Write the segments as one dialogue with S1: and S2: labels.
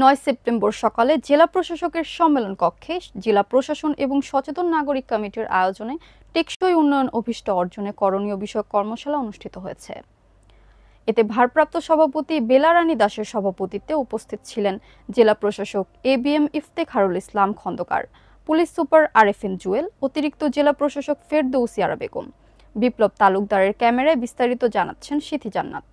S1: ৯ September সকালে জেলা প্রশাসকের সম্মেলন কক্ষে জেলা প্রশাসন এবং সচেতন নাগরিক কমিটির আয়োজনে টেকসই উন্নয়ন অভিষ্ট অর্জনে করণীয় বিষয়ক কর্মশালা অনুষ্ঠিত হয়েছে। এতে ভারপ্রাপ্ত সভাপতি বেলা রানী দাসের সভাপতিত্বে উপস্থিত ছিলেন জেলা প্রশাসক এবিএম ইফতেখারুল ইসলাম খন্দকার, পুলিশ সুপার আরেফিন জুয়েল, অতিরিক্ত জেলা প্রশাসক ফেরদৌসী আরা বেগম। বিপ্লব তালুকদারের ক্যামেরায় বিস্তারিত জানাচ্ছেন সিথি জান্নাত।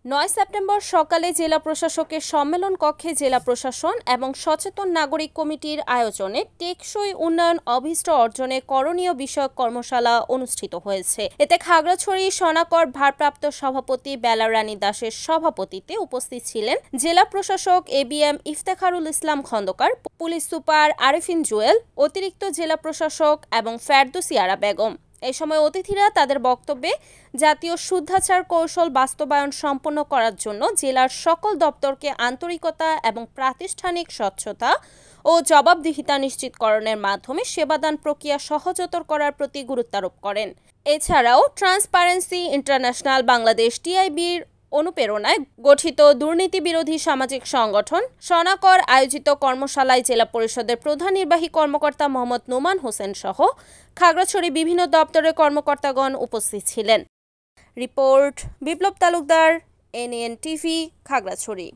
S2: ৯ সেপ্টেম্বর সকালে জেলা প্রশাসকের সম্মেলন কক্ষে জেলা প্রশাসন এবং সচেতন নাগরিক কমিটির আয়োজনে টেকসই উন্নয়ন অভিষ্ট অর্জনে করণীয় বিষয়ক কর্মশালা অনুষ্ঠিত হয়েছে। এতে খাগড়াছড়ি সোনাকর ভারপ্রাপ্ত সভাপতি বেলা রানী দাসের সভাপতিত্বে উপস্থিত ছিলেন জেলা প্রশাসক এবিএম ইফতেখারুল ইসলাম খন্দকার, পুলিশ সুপার আরেফিন জুয়েল, অতিরিক্ত জেলা প্রশাসক এবং ফেরদৌসী আরা বেগম। এই সময় অতিথিরা তাদের বক্তব্যে জাতীয় শুদ্ধাচার কৌশল বাস্তবায়ন সম্পন্ন করার জন্য জেলার সকল দপ্তরকে আন্তরিকতা এবং প্রাতিষ্ঠানিক স্বচ্ছতা ও জবাবদিহিতা নিশ্চিতকরণের মাধ্যমে সেবাদান প্রক্রিয়া সহজতর করার প্রতি গুরুত্বারোপ করেন। এছাড়াও ট্রান্সপারেন্সি ইন্টারন্যাশনাল বাংলাদেশ টিআইবির অনুপ্রেরণায় গঠিত দুর্নীতি বিরোধী সামাজিক সংগঠন সোনাকর আয়োজিত কর্মশালায় জেলা পরিষদের প্রধান নির্বাহী কর্মকর্তা মোহাম্মদ নোমান হোসেন সহ খাগড়াছড়ি বিভিন্ন দপ্তরের কর্মকর্তাগণ উপস্থিত ছিলেন। রিপোর্ট বিপ্লব তালুকদার, এনএন টিভি, খাগড়াছড়ি।